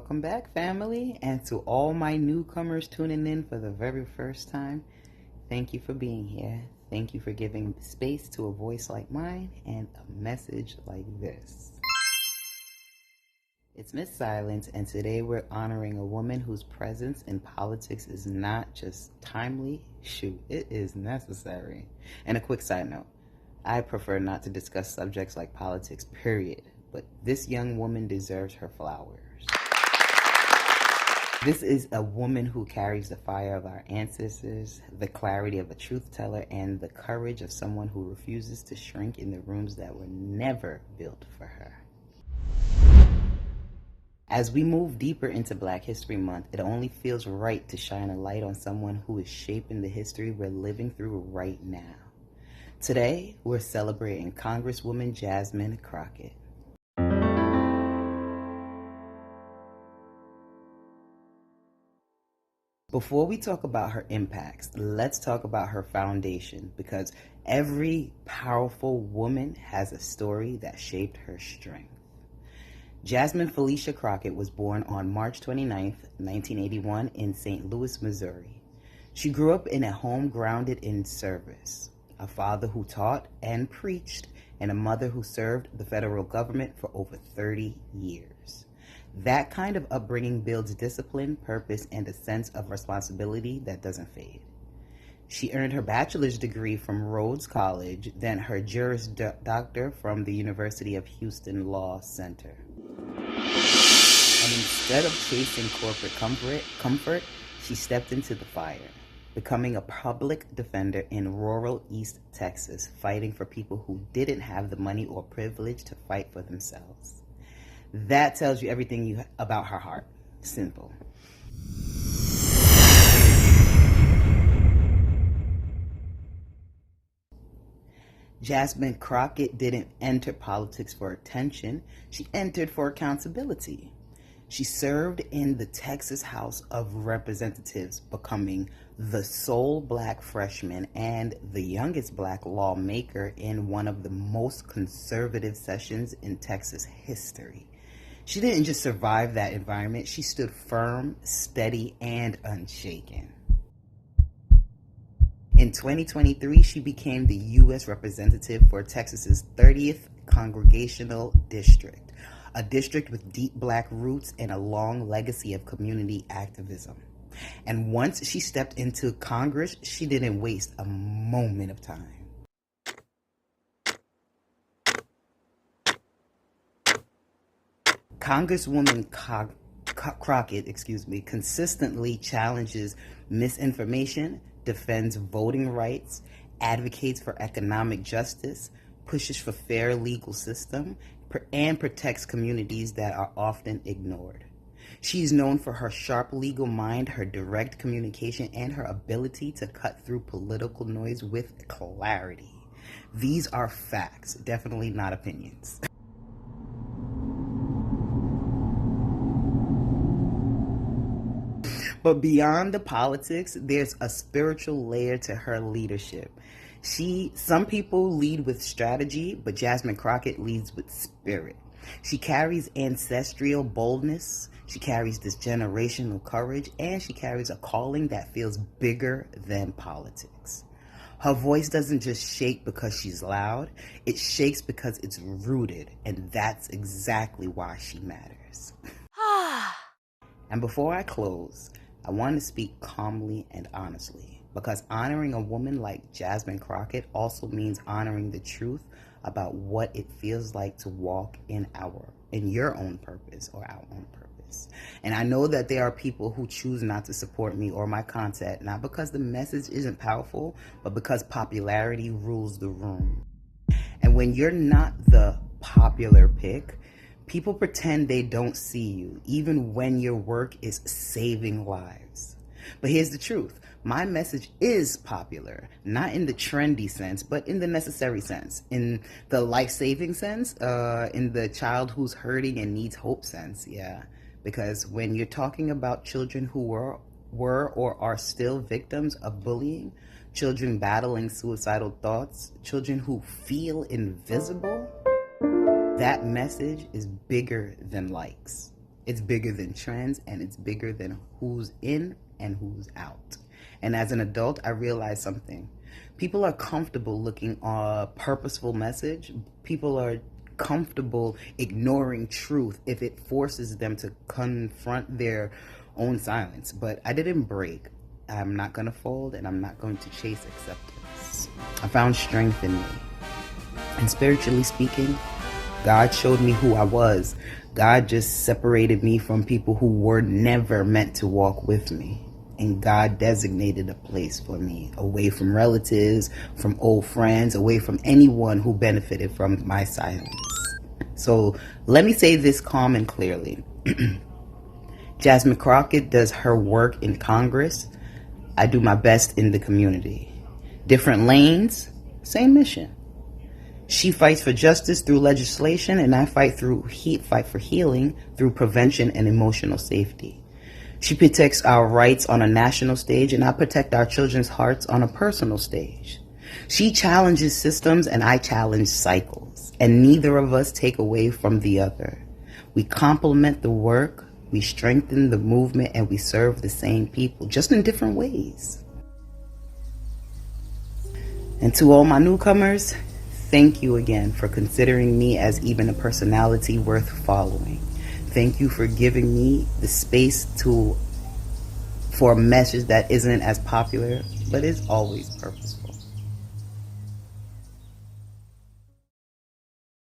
Welcome back, family, and to all my newcomers tuning in for the very first time, thank you for being here. Thank you for giving space to a voice like mine and a message like this. It's Miss Sylense, and today we're honoring a woman whose presence in politics is not just timely, it is necessary. And a quick side note, I prefer not to discuss subjects like politics, period, but this young woman deserves her flowers. This is a woman who carries the fire of our ancestors, the clarity of a truth teller, and the courage of someone who refuses to shrink in the rooms that were never built for her. As we move deeper into Black History Month, it only feels right to shine a light on someone who is shaping the history we're living through right now. Today, we're celebrating Congresswoman Jasmine Crockett. Before we talk about her impacts, let's talk about her foundation, because every powerful woman has a story that shaped her strength. Jasmine Felicia Crockett was born on March 29, 1981 in St. Louis, Missouri. She grew up in a home grounded in service, a father who taught and preached, and a mother who served the federal government for over 30 years. That kind of upbringing builds discipline, purpose, and a sense of responsibility that doesn't fade. She earned her bachelor's degree from Rhodes College, then her Juris Doctor from the University of Houston Law Center. And instead of chasing corporate comfort, she stepped into the fire, becoming a public defender in rural East Texas, fighting for people who didn't have the money or privilege to fight for themselves. That tells you everything about her heart. Simple. Jasmine Crockett didn't enter politics for attention. She entered for accountability. She served in the Texas House of Representatives, becoming the sole Black freshman and the youngest Black lawmaker in one of the most conservative sessions in Texas history. She didn't just survive that environment, she stood firm, steady, and unshaken. In 2023, she became the U.S. representative for Texas's 30th Congressional District, a district with deep Black roots and a long legacy of community activism. And once she stepped into Congress, she didn't waste a moment of time. Congresswoman Crockett, consistently challenges misinformation, defends voting rights, advocates for economic justice, pushes for fair legal system, and protects communities that are often ignored. She's known for her sharp legal mind, her direct communication, and her ability to cut through political noise with clarity. These are facts, definitely not opinions. But beyond the politics, there's a spiritual layer to her leadership. Some people lead with strategy, but Jasmine Crockett leads with spirit. She carries ancestral boldness, she carries this generational courage, and she carries a calling that feels bigger than politics. Her voice doesn't just shake because she's loud, it shakes because it's rooted, and that's exactly why she matters. And before I close, I want to speak calmly and honestly, because honoring a woman like Jasmine Crockett also means honoring the truth about what it feels like to walk in your own purpose or our own purpose. And I know that there are people who choose not to support me or my content, not because the message isn't powerful, but because popularity rules the room. And when you're not the popular pick, people pretend they don't see you, even when your work is saving lives. But here's the truth. My message is popular, not in the trendy sense, but in the necessary sense, in the life-saving sense, in the child who's hurting and needs hope sense, yeah. Because when you're talking about children who were or are still victims of bullying, children battling suicidal thoughts, children who feel invisible, that message is bigger than likes. It's bigger than trends, and it's bigger than who's in and who's out. And as an adult, I realized something. People are comfortable looking a purposeful message. People are comfortable ignoring truth if it forces them to confront their own silence. But I didn't break. I'm not going to fold, and I'm not going to chase acceptance. I found strength in me. And spiritually speaking, God showed me who I was. God just separated me from people who were never meant to walk with me. And God designated a place for me, away from relatives, from old friends, away from anyone who benefited from my silence. So let me say this calm and clearly. Jasmine Crockett does her work in Congress. I do my best in the community. Different lanes, same mission. She fights for justice through legislation, and I fight for healing through prevention and emotional safety. She protects our rights on a national stage, and I protect our children's hearts on a personal stage. She challenges systems, and I challenge cycles, and neither of us take away from the other. We complement the work, we strengthen the movement, and we serve the same people, just in different ways. And to all my newcomers, thank you again for considering me as even a personality worth following. Thank you for giving me the space for a message that isn't as popular, but is always purposeful.